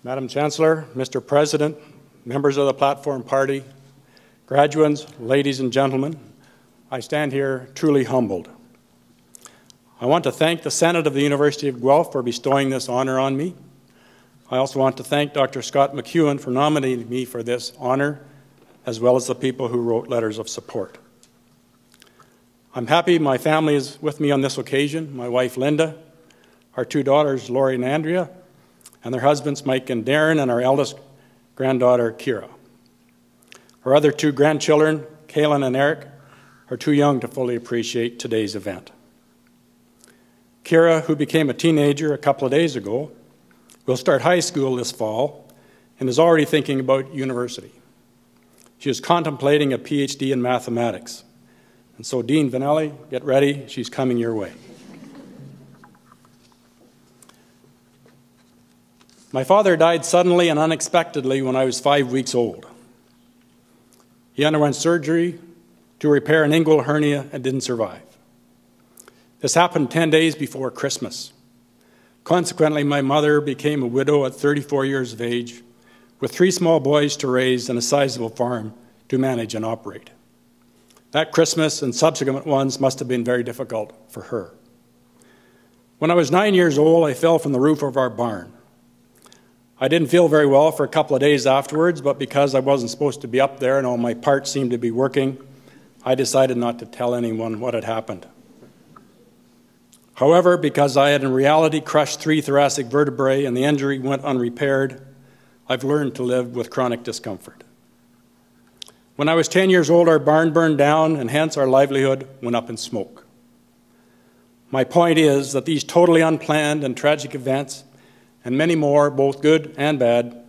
Madam Chancellor, Mr. President, members of the Platform Party, graduates, ladies and gentlemen, I stand here truly humbled. I want to thank the Senate of the University of Guelph for bestowing this honor on me. I also want to thank Dr. Scott McEwen for nominating me for this honor, as well as the people who wrote letters of support. I'm happy my family is with me on this occasion, my wife Linda, our two daughters Lori and Andrea, and their husbands Mike and Darren, and our eldest granddaughter Kira. Our other two grandchildren, Kaylin and Eric, are too young to fully appreciate today's event. Kira, who became a teenager a couple of days ago, will start high school this fall and is already thinking about university. She is contemplating a PhD in mathematics. And so, Dean Vanelli, get ready, she's coming your way. My father died suddenly and unexpectedly when I was 5 weeks old. He underwent surgery to repair an inguinal hernia and didn't survive. This happened 10 days before Christmas. Consequently, my mother became a widow at 34 years of age, with 3 small boys to raise and a sizable farm to manage and operate. That Christmas and subsequent ones must have been very difficult for her. When I was 9 years old, I fell from the roof of our barn. I didn't feel very well for a couple of days afterwards, but because I wasn't supposed to be up there and all my parts seemed to be working, I decided not to tell anyone what had happened. However, because I had in reality crushed 3 thoracic vertebrae and the injury went unrepaired, I've learned to live with chronic discomfort. When I was 10 years old, our barn burned down, and hence our livelihood went up in smoke. My point is that these totally unplanned and tragic events, and many more, both good and bad,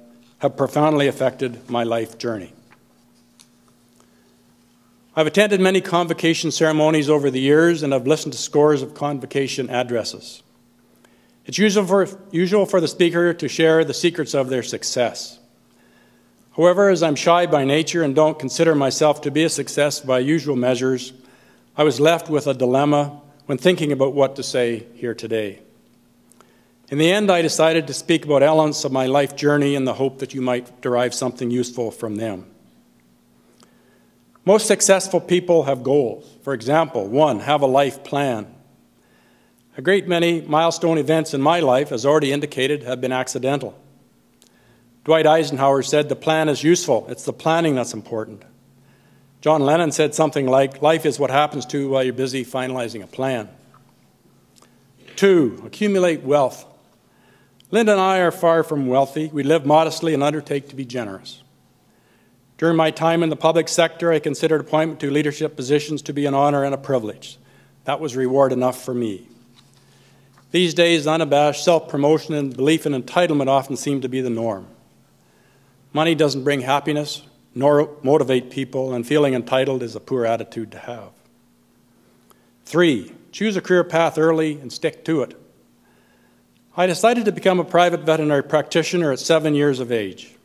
have profoundly affected my life journey. I've attended many convocation ceremonies over the years and have listened to scores of convocation addresses. It's usual for the speaker to share the secrets of their success. However, as I'm shy by nature and don't consider myself to be a success by usual measures, I was left with a dilemma when thinking about what to say here today. In the end, I decided to speak about elements of my life journey in the hope that you might derive something useful from them. Most successful people have goals. For example, 1, have a life plan. A great many milestone events in my life, as already indicated, have been accidental. Dwight Eisenhower said, "The plan is useful. It's the planning that's important." John Lennon said something like, "Life is what happens to you while you're busy finalizing a plan." 2, accumulate wealth. Linda and I are far from wealthy. We live modestly and undertake to be generous. During my time in the public sector, I considered appointment to leadership positions to be an honor and a privilege. That was reward enough for me. These days, unabashed self-promotion and belief in entitlement often seem to be the norm. Money doesn't bring happiness nor motivate people, and feeling entitled is a poor attitude to have. 3, choose a career path early and stick to it. I decided to become a private veterinary practitioner at 7 years of age.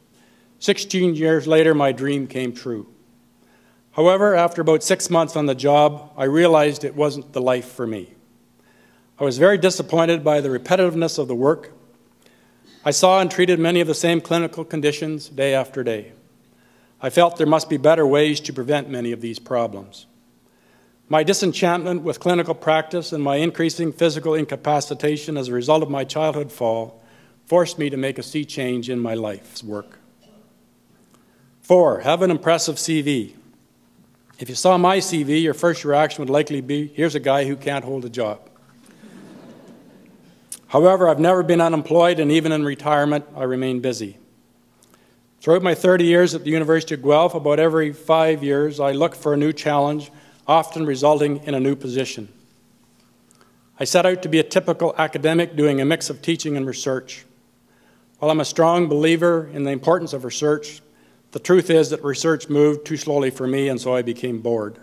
16 years later, my dream came true. However, after about 6 months on the job, I realized it wasn't the life for me. I was very disappointed by the repetitiveness of the work. I saw and treated many of the same clinical conditions day after day. I felt there must be better ways to prevent many of these problems. My disenchantment with clinical practice and my increasing physical incapacitation as a result of my childhood fall forced me to make a sea change in my life's work. 4, have an impressive CV. If you saw my CV, your first reaction would likely be, here's a guy who can't hold a job. However, I've never been unemployed, and even in retirement, I remain busy. Throughout my 30 years at the University of Guelph, about every 5 years, I look for a new challenge, often resulting in a new position. I set out to be a typical academic doing a mix of teaching and research. While I'm a strong believer in the importance of research, the truth is that research moved too slowly for me, and so I became bored.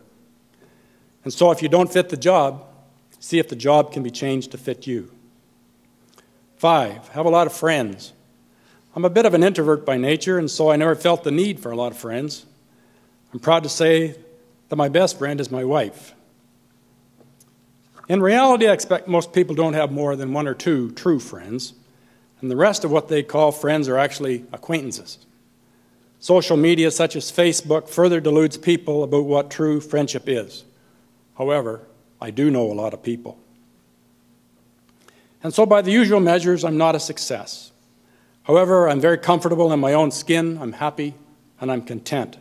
And so if you don't fit the job, see if the job can be changed to fit you. 5, have a lot of friends. I'm a bit of an introvert by nature, and so I never felt the need for a lot of friends. I'm proud to say that my best friend is my wife. In reality, I expect most people don't have more than 1 or 2 true friends, and the rest of what they call friends are actually acquaintances. Social media such as Facebook further deludes people about what true friendship is. However, I do know a lot of people. And so by the usual measures, I'm not a success. However, I'm very comfortable in my own skin, I'm happy, and I'm content.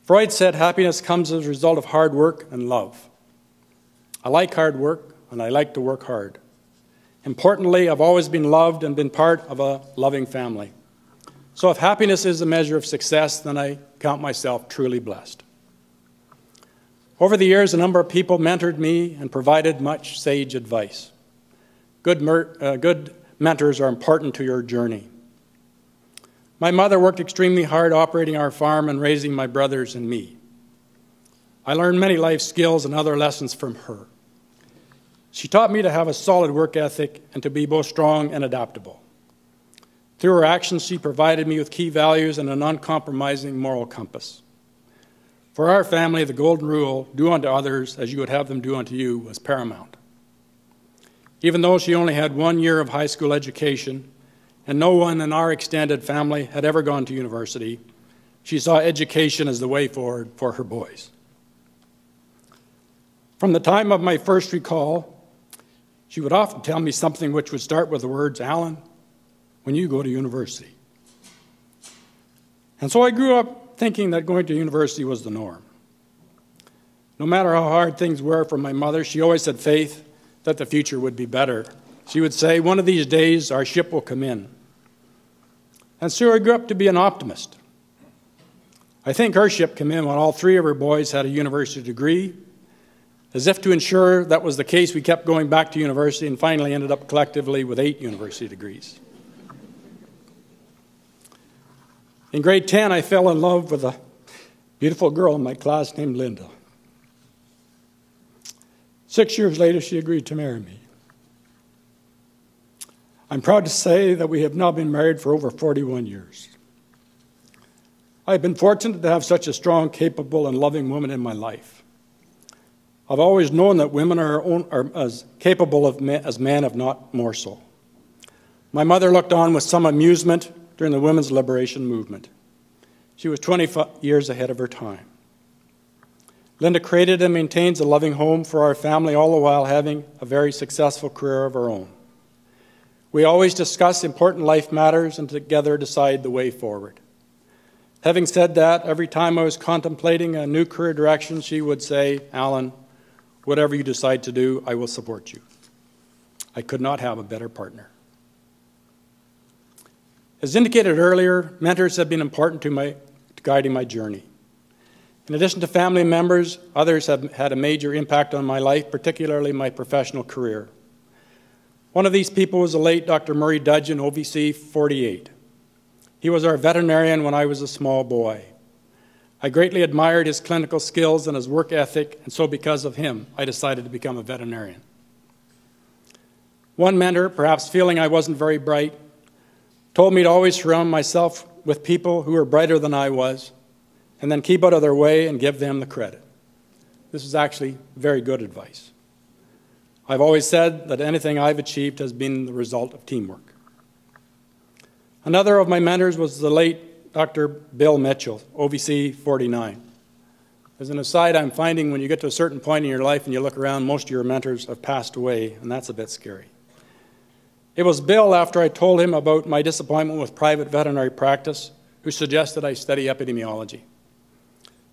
Freud said happiness comes as a result of hard work and love. I like hard work, and I like to work hard. Importantly, I've always been loved and been part of a loving family. So if happiness is a measure of success, then I count myself truly blessed. Over the years, a number of people mentored me and provided much sage advice. Good mentors are important to your journey. My mother worked extremely hard operating our farm and raising my brothers and me. I learned many life skills and other lessons from her. She taught me to have a solid work ethic and to be both strong and adaptable. Through her actions, she provided me with key values and an uncompromising moral compass. For our family, the golden rule, do unto others as you would have them do unto you, was paramount. Even though she only had 1 year of high school education, and no one in our extended family had ever gone to university, she saw education as the way forward for her boys. From the time of my first recall, she would often tell me something which would start with the words, "Alan, when you go to university." And so I grew up thinking that going to university was the norm. No matter how hard things were for my mother, she always had faith that the future would be better. She would say, "One of these days our ship will come in." And so I grew up to be an optimist. I think her ship came in when all 3 of her boys had a university degree. As if to ensure that was the case, we kept going back to university and finally ended up collectively with 8 university degrees. In grade 10, I fell in love with a beautiful girl in my class named Linda. 6 years later, she agreed to marry me. I'm proud to say that we have now been married for over 41 years. I've been fortunate to have such a strong, capable, and loving woman in my life. I've always known that women are as capable as men, if not more so. My mother looked on with some amusement during the women's liberation movement. She was 25 years ahead of her time. Linda created and maintains a loving home for our family, all the while having a very successful career of her own. We always discuss important life matters and together decide the way forward. Having said that, every time I was contemplating a new career direction, she would say, "Alan, whatever you decide to do, I will support you." I could not have a better partner. As indicated earlier, mentors have been important to guiding my journey. In addition to family members, others have had a major impact on my life, particularly my professional career. One of these people was the late Dr. Murray Dudgeon, OVC 48. He was our veterinarian when I was a small boy. I greatly admired his clinical skills and his work ethic, and so because of him, I decided to become a veterinarian. One mentor, perhaps feeling I wasn't very bright, told me to always surround myself with people who were brighter than I was, and then keep out of their way and give them the credit. This is actually very good advice. I've always said that anything I've achieved has been the result of teamwork. Another of my mentors was the late Dr. Bill Mitchell, OVC 49. As an aside, I'm finding when you get to a certain point in your life and you look around, most of your mentors have passed away, and that's a bit scary. It was Bill, after I told him about my disappointment with private veterinary practice, who suggested I study epidemiology.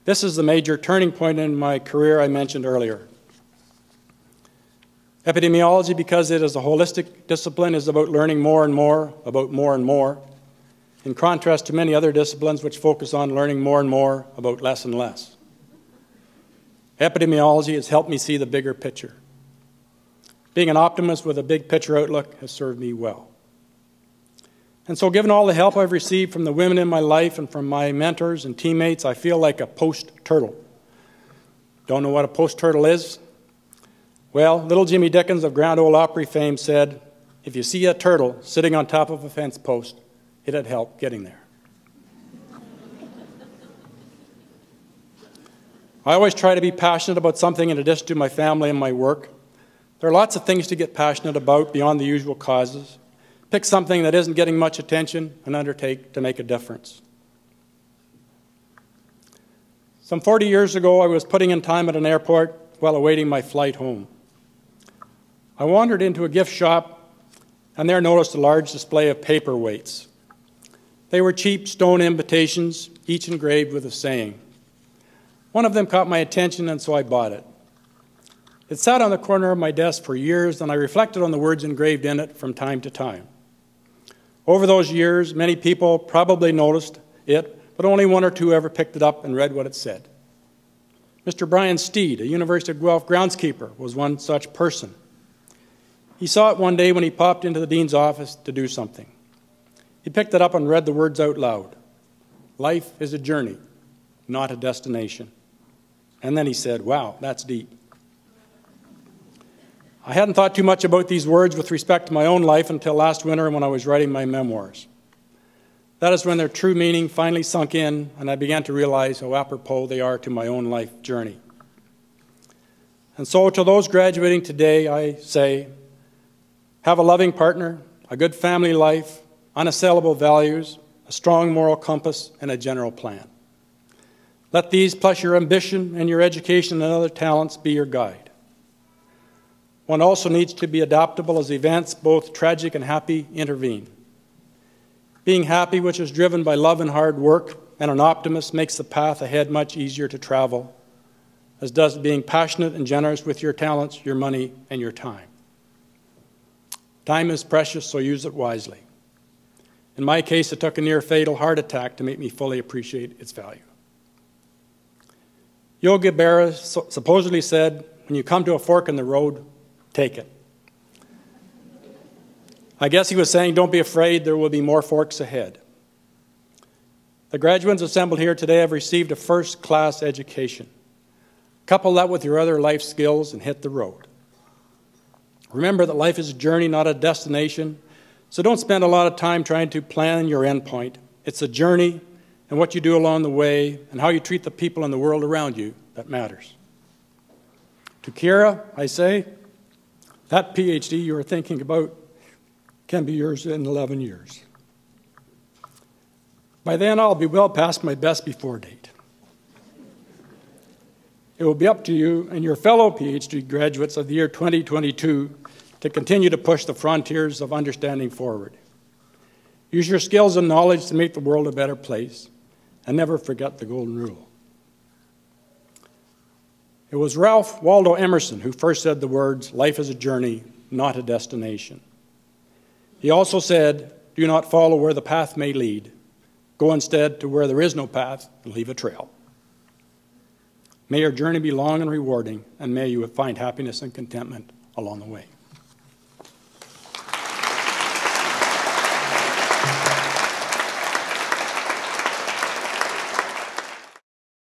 This is the major turning point in my career I mentioned earlier. Epidemiology, because it is a holistic discipline, is about learning more and more about more and more, in contrast to many other disciplines which focus on learning more and more about less and less. Epidemiology has helped me see the bigger picture. Being an optimist with a big picture outlook has served me well. And so given all the help I've received from the women in my life and from my mentors and teammates, I feel like a post-turtle. Don't know what a post-turtle is? Well, little Jimmy Dickens of Grand Ole Opry fame said, "If you see a turtle sitting on top of a fence post, it'd help getting there." I always try to be passionate about something in addition to my family and my work. There are lots of things to get passionate about beyond the usual causes. pick something that isn't getting much attention and undertake to make a difference. Some 40 years ago, I was putting in time at an airport while awaiting my flight home. I wandered into a gift shop and there noticed a large display of paperweights. They were cheap stone invitations, each engraved with a saying. One of them caught my attention, and so I bought it. It sat on the corner of my desk for years, and I reflected on the words engraved in it from time to time. Over those years, many people probably noticed it, but only one or two ever picked it up and read what it said. Mr. Brian Steed, a University of Guelph groundskeeper, was one such person. He saw it one day when he popped into the dean's office to do something. He picked it up and read the words out loud. Life is a journey, not a destination. And then he said, wow, that's deep. I hadn't thought too much about these words with respect to my own life until last winter when I was writing my memoirs. That is when their true meaning finally sunk in, and I began to realize how apropos they are to my own life journey. And so to those graduating today, I say, have a loving partner, a good family life, unassailable values, a strong moral compass, and a general plan. Let these, plus your ambition and your education and other talents, be your guide. One also needs to be adaptable as events, both tragic and happy, intervene. Being happy, which is driven by love and hard work, and an optimist, makes the path ahead much easier to travel, as does being passionate and generous with your talents, your money, and your time. Time is precious, so use it wisely. In my case, it took a near-fatal heart attack to make me fully appreciate its value. Yogi Berra supposedly said, when you come to a fork in the road, take it. I guess he was saying, don't be afraid, there will be more forks ahead. The graduates assembled here today have received a first-class education. Couple that with your other life skills and hit the road. Remember that life is a journey, not a destination, so don't spend a lot of time trying to plan your end point. It's a journey, and what you do along the way and how you treat the people in the world around you that matters. To Kira, I say, that PhD you are thinking about can be yours in 11 years. By then, I'll be well past my best before date. It will be up to you and your fellow PhD graduates of the year 2022 to continue to push the frontiers of understanding forward. Use your skills and knowledge to make the world a better place, and never forget the golden rule. It was Ralph Waldo Emerson who first said the words, life is a journey, not a destination. He also said, do not follow where the path may lead. Go instead to where there is no path and leave a trail. May your journey be long and rewarding, and may you find happiness and contentment along the way.